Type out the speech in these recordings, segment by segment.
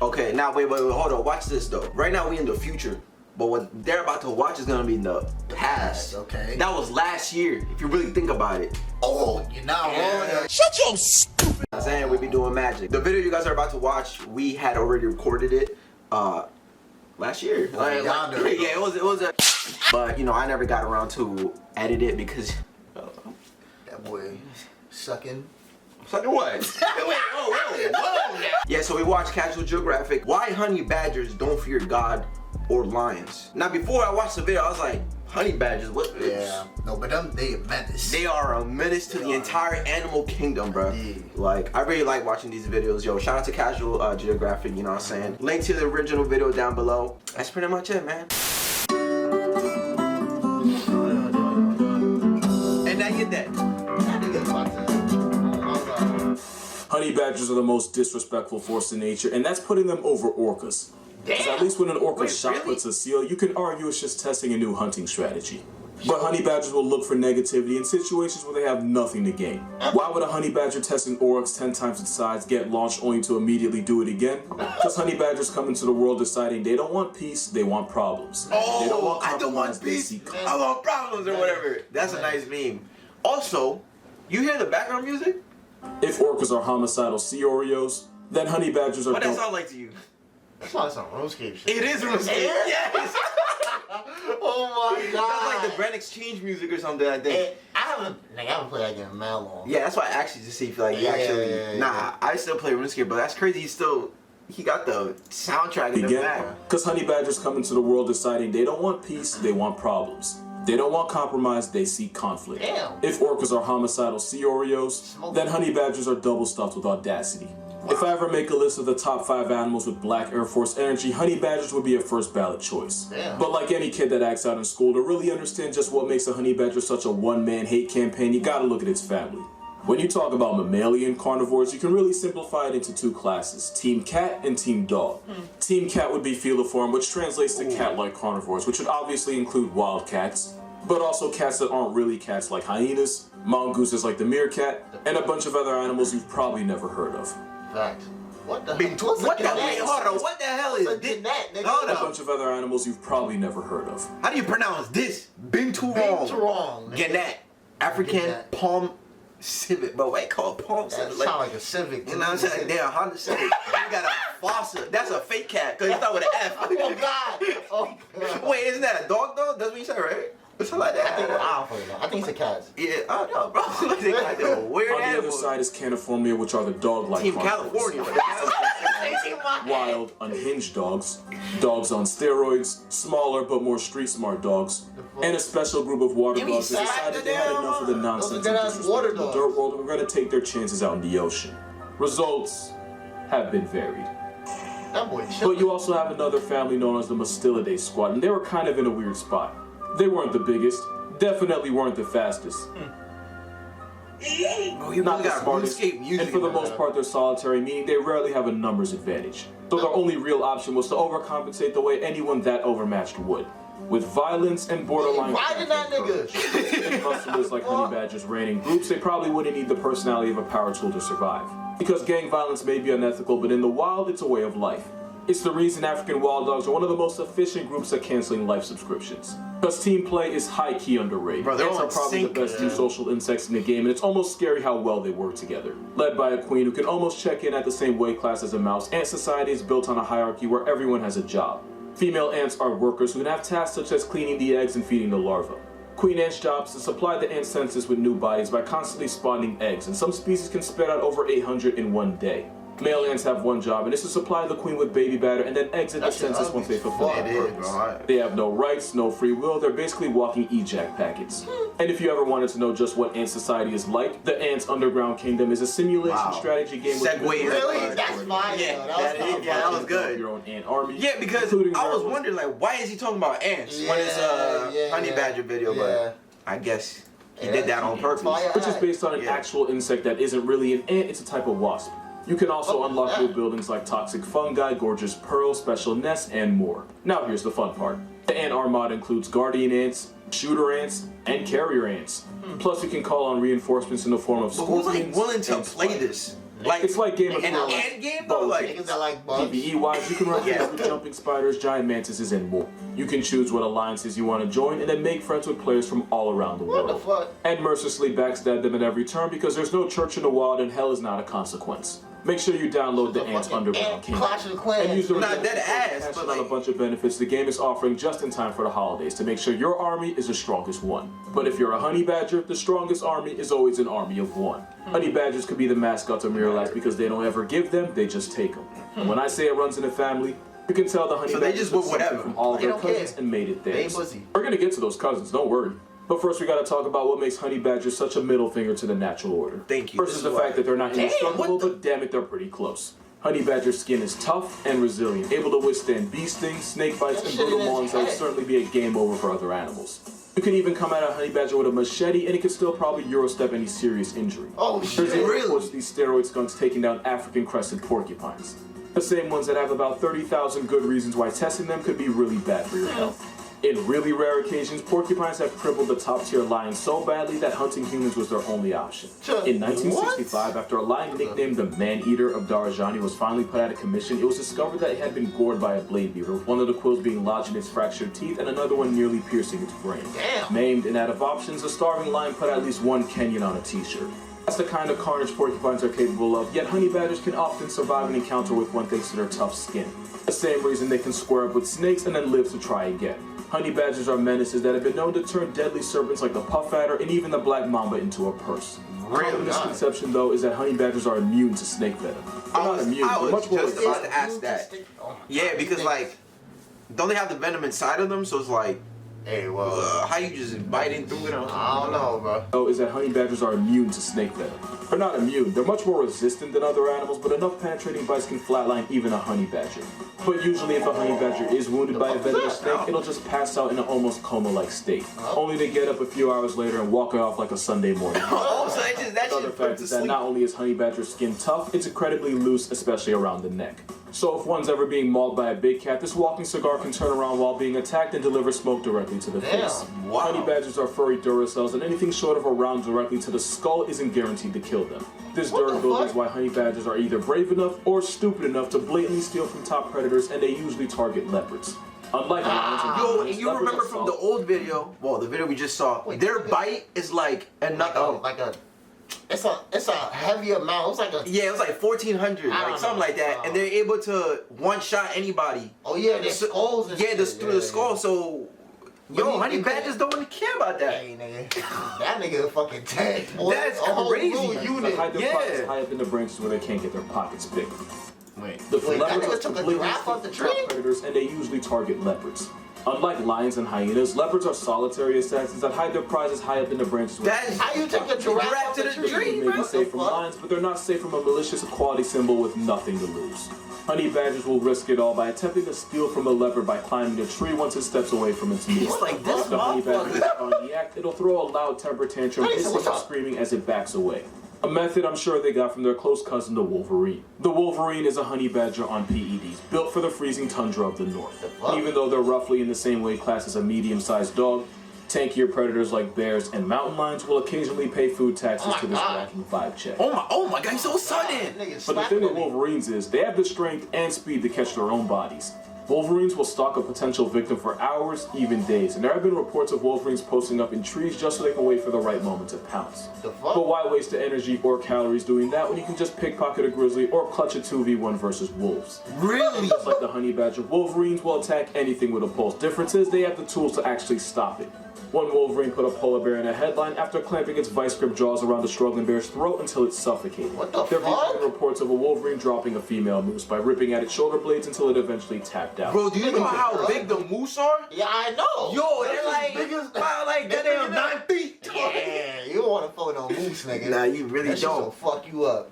Okay, now wait, hold on. Watch this though. Right now we in the future, but what they're about to watch is gonna be in the past. Okay. That was last year, if you really think about it. Oh, you're not wrong. Shut your stupid. I'm saying we be doing magic. The video you guys are about to watch, we had already recorded it last year. Yeah, it was a. But you know, I never got around to edit it because That boy sucking. Sucking what? Wait, whoa. Yeah, so we watched Casual Geographic. Why honey badgers don't fear God or lions. Now before I watched the video, I was like, honey badgers, what? Yeah. No, but them, they a menace. They are a menace to the entire animal kingdom, bro. Indeed. Like, I really like watching these videos. Yo, shout out to Casual Geographic, you know what I'm saying? Link to the original video down below. That's pretty much it, man. And now get that. Honey badgers are the most disrespectful force in nature, and that's putting them over orcas. Because at least when an orca shot puts a seal, you can argue it's just testing a new hunting strategy. But honey badgers will look for negativity in situations where they have nothing to gain. Why would a honey badger test an oryx 10 times its size, get launched only to immediately do it again? Because honey badgers come into the world deciding they don't want peace, they want problems. Oh, they don't want I don't want peace, I want problems or whatever. That's a nice meme. Also, you hear the background music? If orcas are homicidal sea Oreos, then honey badgers are What that sound like to you? That's not some RuneScape shit. It is RuneScape. Yes. Oh my god. That's like the Grand Exchange music or something, I think. I haven't played that game in mad long. Yeah, that's why I asked you to see if like you actually. Nah, I still play RuneScape, but that's crazy. He got the soundtrack in the back. Because honey badgers come into the world deciding they don't want peace, they want problems. They don't want compromise, they seek conflict. Damn. If orcas are homicidal sea Oreos, then honey badgers are double stuffed with audacity. If I ever make a list of the top 5 animals with black Air Force energy, honey badgers would be a first ballot choice. Damn. But like any kid that acts out in school, to really understand just what makes a honey badger such a one-man hate campaign, you gotta look at its family. When you talk about mammalian carnivores, you can really simplify it into 2 classes, Team Cat and Team Dog. Team Cat would be feliform, which translates to cat-like carnivores, which would obviously include wild cats, but also cats that aren't really cats like hyenas, mongooses like the meerkat, and a bunch of other animals you've probably never heard of. Fact. What the Wait, hold on, what the hell is this? Hold up. A bunch of other animals you've probably never heard of. How do you pronounce this? Binturong. Gannat. African palm civet. But wait, called palm civet. That sound like a civic. You know what I'm saying? Damn, Honda Civic. You got a fossil. That's a fake cat, because you start with an F. Oh god. Oh god. Wait, isn't that a dog though? That's what you said, right? Something like that. I think it's a cat. Yeah, I don't know, bro. They got the weird On the animal. other side is Caniformia, which are the dog-like Team carnivores. California. Wild, unhinged dogs, dogs on steroids, smaller but more street-smart dogs, and a special group of water dogs that decided they had enough of the nonsense and disrespect in the dirt world and were going to take their chances out in the ocean. Results have been varied. But you also have another family known as the Mustelidae squad, and they were kind of in a weird spot. They weren't the biggest, definitely weren't the fastest. Oh, you Not the got smartest, music, and for the most part they're solitary, meaning they rarely have a numbers advantage. So their only real option was to overcompensate the way anyone that overmatched would. With violence and borderline and muscles like honey badgers ran in groups, they probably wouldn't need the personality of a power tool to survive. Because gang violence may be unethical, but in the wild it's a way of life. It's the reason African wild dogs are one of the most efficient groups at canceling life subscriptions. Because team play is high-key underrated. Bro, Ants are probably the best 2 social insects in the game, and it's almost scary how well they work together. Led by a queen who can almost check in at the same weight class as a mouse, ant society is built on a hierarchy where everyone has a job. Female ants are workers who can have tasks such as cleaning the eggs and feeding the larvae. Queen ant's job is to supply the ant census with new bodies by constantly spawning eggs, and some species can spit out over 800 in one day. Male ants have one job, and it's to supply the queen with baby batter and then exit the census once they fulfill their purpose. They have no rights, no free will, they're basically walking ejac packets. And if you ever wanted to know just what ant society is like, the Ants Underground Kingdom is a simulation strategy game with really? That's fine. Yeah, that was good. Your own ant army. Yeah, because I was wondering, like, why is he talking about ants when it's a honey badger video? But I guess he did that on purpose. Which is based on an actual insect that isn't really an ant, it's a type of wasp. You can also unlock new buildings like toxic fungi, gorgeous pearls, special nests, and more. Now here's the fun part. The ant armada includes guardian ants, shooter ants, and carrier ants. Plus you can call on reinforcements in the form of scorpions. Who's like willing to play this? Like It's like Game of an Thrones. ant game though. Like Niggas that like bugs. PvE-wise, you can run Yeah. with jumping spiders, giant mantises, and more. You can choose what alliances you want to join and then make friends with players from all around the What world. the fuck? And mercilessly backstab them at every turn because there's no church in the wild and hell is not a consequence. Make sure you download the Ants fucking Underground Ant Kingdom. Clash of Clans. And use the Not redemption dead code to ass, cash but in on a like- bunch of benefits the game is offering just in time for the holidays to make sure your army is the strongest one. But if you're a honey badger, the strongest army is always an army of one. Honey badgers could be the mascots of Mirror Lights because they don't ever give them, they just take them. And when I say it runs in a family, you can tell the honey So they badgers just want took something whatever. from all of They their don't care. cousins and made it They theirs. pussy. We're gonna get to those cousins, don't worry. But first we gotta talk about what makes honey badgers such a middle finger to the natural order. Thank you. First This is is the why. fact that they're not Damn, indestructible, what the- but damn it, they're pretty close. Honey badger skin is tough and resilient, able to withstand bee stings, snake bites, That and shit brutal in his maulings that would head. certainly be a game over for other animals. You can even come at a honey badger with a machete and it could still probably Eurostep any serious injury. Oh There's shit. even Really? reports of these steroid skunks taking down African crested porcupines. The same ones that have about 30,000 good reasons why testing them could be really bad for your health. In really rare occasions, porcupines have crippled the top-tier lions so badly that hunting humans was their only option. In 1965, after a lion nicknamed the Man-Eater of Darajani was finally put out of commission, it was discovered that it had been gored by a blade beaver, with one of the quills being lodged in its fractured teeth and another one nearly piercing its brain. Damn. Maimed and out of options, the starving lion put at least one Kenyan on a t-shirt. That's the kind of carnage porcupines are capable of, yet honey badgers can often survive an encounter with one thanks to their tough skin. The same reason they can square up with snakes and then live to try again. Honey badgers are menaces that have been known to turn deadly serpents like the puff adder and even the black mamba into a purse. Really? Common misconception though is that honey badgers are immune to snake venom. They're not immune, I they're was much more just about resistant. to ask that. Yeah, because like, don't they have the venom inside of them? So it's like, Hey, well, how you just biting through it? I don't know, bro. Though is that honey badgers are immune to snake venom. They're not immune, they're much more resistant than other animals, but enough penetrating bites can flatline even a honey badger. But usually if a honey badger is wounded by a venomous snake, it'll just pass out in an almost coma-like state, only to get up a few hours later and walk off like a Sunday morning. Oh, so that The other shit put fact to is that sleep. not only is honey badger skin tough, it's incredibly loose, especially around the neck. So if one's ever being mauled by a big cat, this walking cigar can turn around while being attacked and deliver smoke directly to the Damn, face. wow. Honey badgers are furry duracells, and anything short of a round directly to the skull isn't guaranteed to kill them. This What the durability is fuck? why honey badgers are either brave enough or stupid enough to blatantly steal from top predators, and they usually target leopards. Unlike lions and Yo, humans, and you leopards remember are from the soft. old video, well, the video we just saw, Wait, their look at- bite is like it's a heavy amount. It's like a yeah, it was like 1,400, I don't like something know. like that, and they're able to one-shot anybody. oh yeah, their So- skulls and yeah, shit. through the skull. So, yo, he- honey he badgers don't really care about that. Hey, nigga. That nigga a fucking tank, boy. That's a whole crazy. little They unit. hide their Yeah. pockets high up in the branches where they can't get their pockets picked. Wait. The Wait, that leopards nigga are took a completely giraffe off the distinct tree? predators, and they usually target leopards. Unlike lions and hyenas, leopards are solitary assassins that hide their prizes high up in the branches. where That is How you take a giraffe off to the the tree? tree, they may be bro. safe from lions, but they're not safe from a malicious equality symbol with nothing to lose. Honey badgers will risk it all by attempting to steal from a leopard by climbing a tree once it steps away from its meal. It's like this If the honey badger is motherfucker. on the act, it'll throw a loud temper tantrum, Hey, so hissing what's and up? screaming as it backs away. A method I'm sure they got from their close cousin, the Wolverine. The Wolverine is a honey badger on PEDs, built for the freezing tundra of the north. fuck? Even though they're roughly in the same weight class as a medium-sized dog, tankier predators like bears and mountain lions will occasionally pay food taxes Oh my to this God. racking vibe check. Oh my god, he's so sudden. Nigga But the slapping thing with me. Wolverines is, they have the strength and speed to catch their own bodies. Wolverines will stalk a potential victim for hours, even days, and there have been reports of Wolverines posting up in trees just so they can wait for the right moment to pounce. The fuck? But why waste the energy or calories doing that when you can just pickpocket a grizzly or clutch a 2v1 versus wolves? Really? Just like the honey badger, Wolverines will attack anything with a pulse. Difference is they have the tools to actually stop it. One Wolverine put a polar bear in a headline after clamping its vice grip jaws around the struggling bear's throat until it suffocated. What the There have fuck? been reports of a Wolverine dropping a female moose by ripping at its shoulder blades until it eventually tapped out. Bro, do you know how big the moose are? Yeah, I know. Yo, That's they're as like, big as wow, like that goddamn nigga 9 feet. Yeah, you don't want to fuck no moose, nigga. Nah, you really that shit don't. will fuck you up.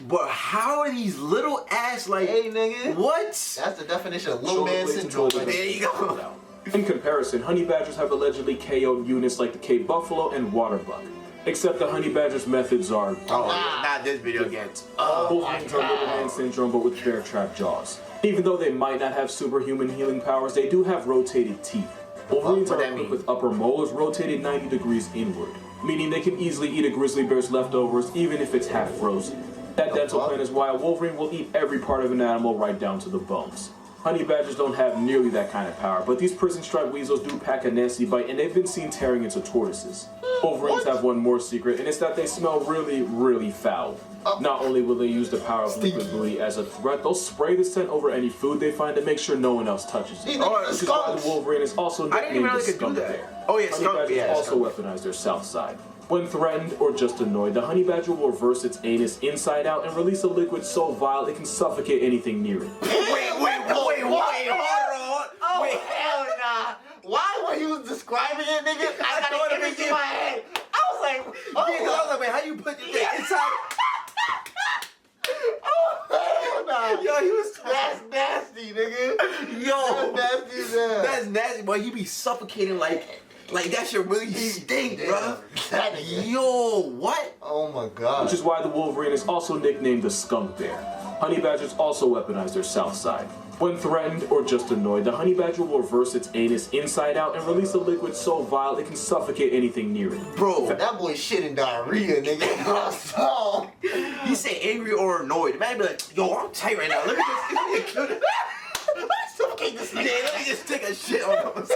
But how are these little ass like? Hey, nigga. What? That's the definition of little Shoulder man blades syndrome. until Right it There you go. tapped out. In comparison, honey badgers have allegedly KO'd units like the Cape Buffalo and water buck. Except the honey badger's methods are Oh, Nah. not this video again. Wolverines are little man syndrome, but with bear trap jaws. Even though they might not have superhuman healing powers, they do have rotated teeth. Wolverines What are that equipped mean? with upper molars rotated 90 degrees inward, meaning they can easily eat a grizzly bear's leftovers even if it's half frozen. That dental plan is why a Wolverine will eat every part of an animal right down to the bones. Honey badgers don't have nearly that kind of power, but these prison-striped weasels do pack a nasty bite, and they've been seen tearing into tortoises. Wolverines have one more secret, and it's that they smell really, really foul. Not only will they use the power of liquid booty as a threat, they'll spray the scent over any food they find to make sure no one else touches it. Which is why the Wolverine is also nicknamed the skunk bear. Oh yeah, honey badgers also weaponize their south side. When threatened or just annoyed, the honey badger will reverse its anus inside out and release a liquid so vile it can suffocate anything near it. Wait, hold on. Wait, hell nah. Why when he was describing it, nigga, I got an image in my head. I was like, man, how you put your thing inside? Oh, hell nah. Yo, he was. That's nasty, nigga. Yo, That's nasty as hell. That's nasty, boy. He be suffocating like that shit really stink, bro. Yo, what? Oh my god. Which is why the Wolverine is also nicknamed the skunk bear. Honey badgers also weaponize their south side. When threatened or just annoyed, the honey badger will reverse its anus inside out and release a liquid so vile it can suffocate anything near it. Bro, that boy shit in diarrhea, nigga. So, he say angry or annoyed. Man, be like, yo, I'm tight right now. Let me suffocate this nigga. Let me just take a shit on him.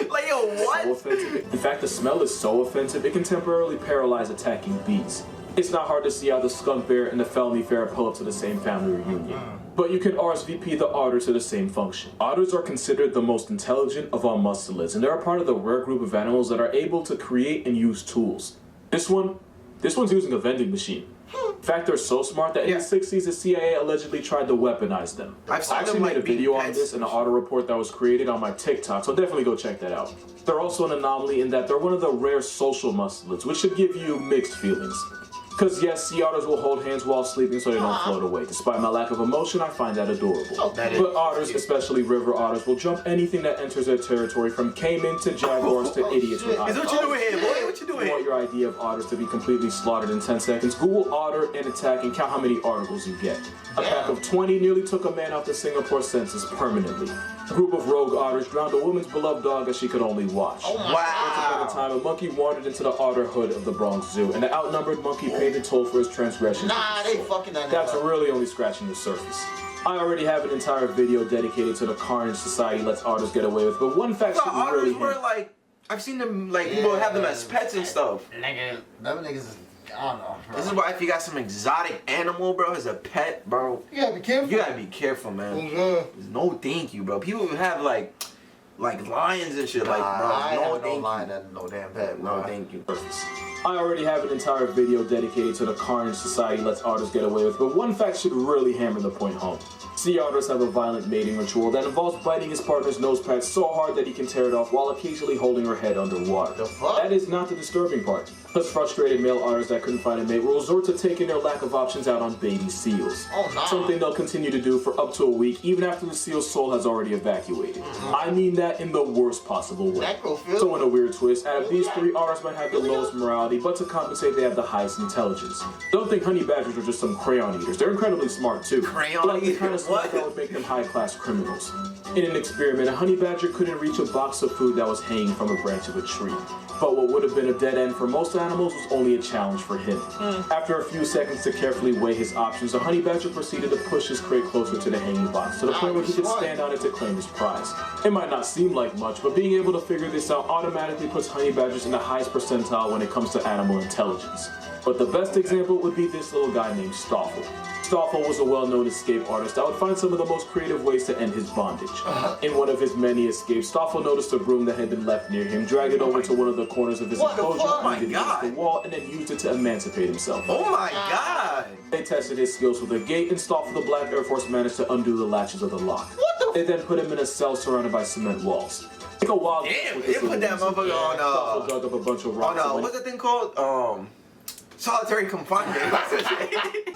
Like, yo, what? So offensive. In fact, the smell is so offensive it can temporarily paralyze attacking bees. It's not hard to see how the skunk bear and the felony bear pull up to the same family reunion. But you can RSVP the otter to the same function. Otters are considered the most intelligent of all mustelids, and they're a part of the rare group of animals that are able to create and use tools. This one's using a vending machine. In fact, they're so smart that in the 60s, the CIA allegedly tried to weaponize them. I actually made a video on this in an otter report that was created on my TikTok, so definitely go check that out. They're also an anomaly in that they're one of the rare social mustelids, which should give you mixed feelings. Because yes, sea otters will hold hands while sleeping so they don't float away. Despite my lack of emotion, I find that adorable. But otters, especially river otters, will jump anything that enters their territory, from caiman to jaguars to idiots with eyes. What you doing here, boy? What you doing? If you want your idea of otters to be completely slaughtered in 10 seconds, Google otter and attack and count how many articles you get. A pack of 20 nearly took a man off the Singapore census permanently. A group of rogue otters drowned a woman's beloved dog as she could only watch. Wow. Once upon a time, a monkey wandered into the otter hood of the Bronx Zoo, and the outnumbered monkey paid the toll for his transgressions. Nah, they fucking that. That's really only scratching the surface. I already have an entire video dedicated to the carnage society lets otters get away with, but one fact should be really were like, I've seen them, like, people have them as pets and stuff. Nigga, them niggas is, I don't know, bro. This is why if you got some exotic animal, bro, as a pet, bro, you gotta be careful. You gotta be careful, man. No thank you, bro. People who have, like lions and shit, like, bro, no thank you. Lion and no damn pet, bro. No thank you. I already have an entire video dedicated to the carnage society lets otters get away with, but one fact should really hammer the point home. Sea otters have a violent mating ritual that involves biting his partner's nose pad so hard that he can tear it off while occasionally holding her head underwater. The fuck? That is not the disturbing part. Plus, frustrated male otters that couldn't find a mate will resort to taking their lack of options out on baby seals. Oh, no. Something they'll continue to do for up to a week, even after the seal's soul has already evacuated. I mean that in the worst possible way. So in a weird twist, out of these three, otters might have the lowest morality, but to compensate, they have the highest intelligence. Don't think honey badgers are just some crayon eaters. They're incredibly smart too. Crayon eaters? The kind of smart that would make them high-class criminals. In an experiment, a honey badger couldn't reach a box of food that was hanging from a branch of a tree. But what would have been a dead end for most animals was only a challenge for him. After a few seconds to carefully weigh his options, the honey badger proceeded to push his crate closer to the hanging box, to the point where he could stand on it to claim his prize. It might not seem like much, but being able to figure this out automatically puts honey badgers in the highest percentile when it comes to animal intelligence. But the best example would be this little guy named Stoffel. Stoffel was a well-known escape artist that would find some of the most creative ways to end his bondage. In one of his many escapes, Stoffel noticed a broom that had been left near him, dragged it over to one of the corners of his enclosure, aimed it against the wall, and then used it to emancipate himself. Oh my god! They tested his skills with a gate, and Stoffel the Black Air Force managed to undo the latches of the lock. They then put him in a cell surrounded by cement walls. Take a while. Damn, they put that motherfucker on, Stoffel dug up a bunch of rocks. What's that thing called? Solitary confinement.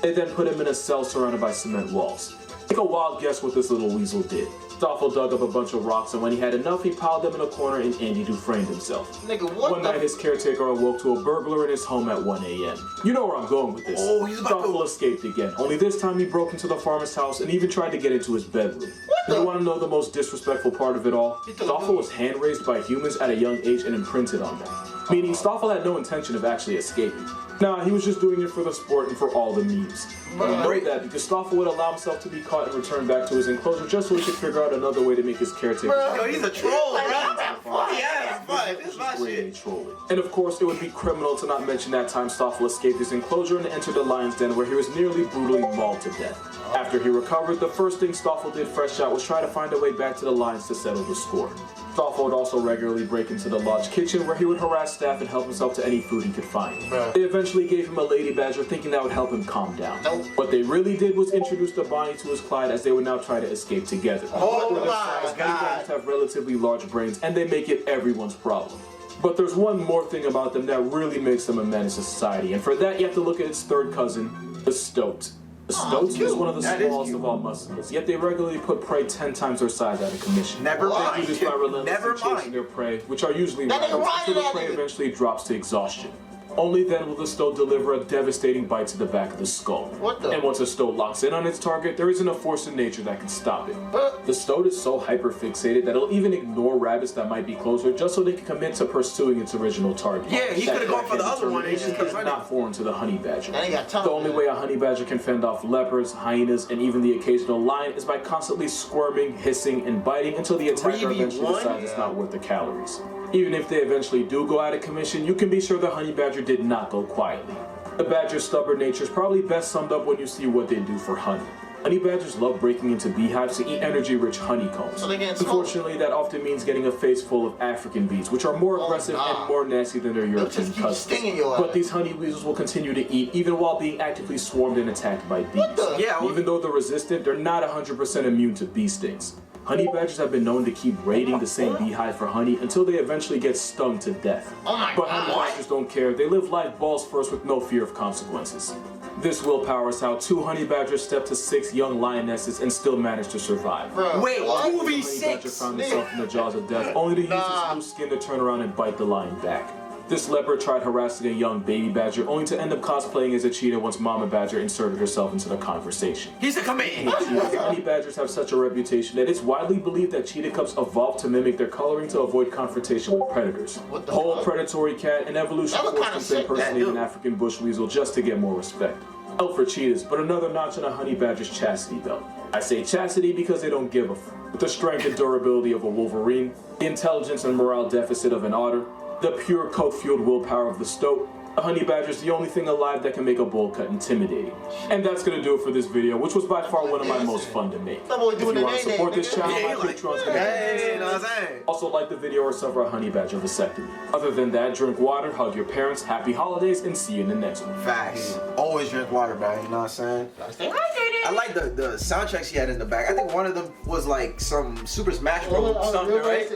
They then put him in a cell surrounded by cement walls. Take a wild guess what this little weasel did. Stoffel dug up a bunch of rocks, and when he had enough, he piled them in a corner and Andy Dufresne himself. Nigga, what One night, his caretaker awoke to a burglar in his home at 1 a.m. You know where I'm going with this. Oh, he's about Stoffel escaped again, only this time he broke into the farmer's house and even tried to get into his bedroom. You want to know the most disrespectful part of it all? Stoffel was hand-raised by humans at a young age and imprinted on them. meaning Stoffel had no intention of actually escaping. Nah, he was just doing it for the sport and for all the memes. Note that because Stoffel would allow himself to be caught and return back to his enclosure just so he could figure out another way to make his caretaker. Yo, he's a troll, bro. Yeah, fun. This is my shit. And of course, it would be criminal to not mention that time Stoffel escaped his enclosure and entered the lion's den where he was nearly brutally mauled to death. After he recovered, the first thing Stoffel did fresh out was try to find a way back to the lions to settle the score. Stoffel would also regularly break into the lodge kitchen where he would harass staff and help himself to any food he could find. They eventually gave him a lady badger thinking that would help him calm down. What they really did was introduce the Bonnie to his Clyde as they would now try to escape together. Oh my Honey God. badgers have relatively large brains and they make it everyone's problem. But there's one more thing about them that really makes them a menace to society, and for that you have to look at its third cousin, the stoat. The stoat is one of the smallest of all muscelids, yet they regularly put prey 10 times their size out of commission. Never They do this by relentlessly chasing mind. their prey, which are usually That nigga rabbits, until the riding prey that nigga. eventually drops to exhaustion. Only then will the stoat deliver a devastating bite to the back of the skull. What the- And once a stoat locks in on its target, there isn't a force in nature that can stop it. The stoat is so hyper-fixated that it'll even ignore rabbits that might be closer just so they can commit to pursuing its original target. Yeah, he That could've gone for the other one and determination just kept is running. not foreign to the honey badger. That ain't got time. The only way a honey badger can fend off leopards, hyenas, and even the occasional lion is by constantly squirming, hissing, and biting until the attacker eventually 3v1? decides it's not worth the calories. Even if they eventually do go out of commission, you can be sure the honey badger did not go quietly. The badger's stubborn nature is probably best summed up when you see what they do for honey. Honey badgers love breaking into beehives to eat energy-rich honeycombs. So they get smoked. Unfortunately, that often means getting a face full of African bees, which are more aggressive and more nasty than their European just keep cousins. stinging your But ass. these honey weasels will continue to eat even while being actively swarmed and attacked by bees. the- Yeah, well- Even though they're resistant, they're not 100% immune to bee stings. Honey badgers have been known to keep raiding the same beehive for honey until they eventually get stung to death. Oh my But God. honey badgers don't care. They live life balls first with no fear of consequences. This willpower is how 2 honey badgers step to 6 young lionesses and still manage to survive. Bro, Wait, what? The honey badger 2v6? found himself in the jaws of death, only to use its loose skin to turn around and bite the lion back. This leopard tried harassing a young baby badger, only to end up cosplaying as a cheetah once Mama Badger inserted herself into the conversation. He's a command. Honey badgers have such a reputation that it's widely believed that cheetah cubs evolved to mimic their coloring to avoid confrontation with predators. What the Whole fuck? predatory cat and evolution That was forced kinda them to sick, impersonate that an dude. African bush weasel just to get more respect. Out for cheetahs, but another notch on a honey badger's chastity belt. I say chastity because they don't give a f. With the strength and durability of a Wolverine, the intelligence and morale deficit of an otter, the pure coke-fueled willpower of the stoat, a honey badger is the only thing alive that can make a bowl cut intimidating. And that's gonna do it for this video, which was by far one of my most fun to make. That boy If you doing the want to nay-nay, support this nigga. channel, Yeah, my he like, Patreon's gonna hey, you know what I'm saying? also like the video or suffer a honey badger vasectomy. Other than that, drink water, hug your parents, happy holidays, and see you in the next one. Facts. Always drink water, bro. You know what I'm saying? Gotta stay hydrated. I like the soundtracks he had in the back. I think one of them was like some Super Smash Bros. Something, right?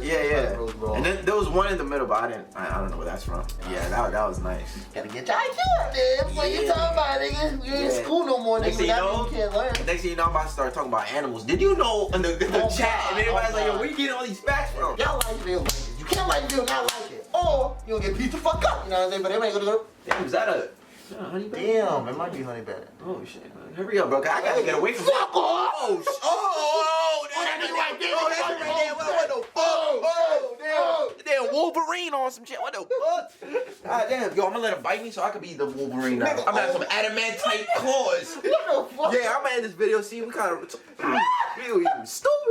Yeah. And then there was one in the middle, but I don't know where that's from. Yeah, that was nice. Gotta get your IQ up, man. What you talking about, nigga? You ain't in school no more, Next nigga. thing you That know, means you can't learn. next thing you know, I'm about to start talking about animals. Did you know in the Oh, chat, God. and everybody's like, yo, Oh, where you getting all these facts from? Y'all like real niggas. You can't like real, not like it. Or you'll get beat the fuck up. You know what I'm saying? But everybody gonna go. Damn, is that a honey badger? Damn, it might be honey badger. Oh shit. Hurry up, bro. I gotta get away from Fuck off! that nigga right there. Oh, that's right there. What the fuck? Damn Wolverine on some shit. What the fuck? God damn. Yo, I'm gonna let him bite me so I can be the Wolverine now. I'm gonna have some adamantine claws. What the fuck? Yeah, I'm gonna end this video. See, we kind of. You stupid.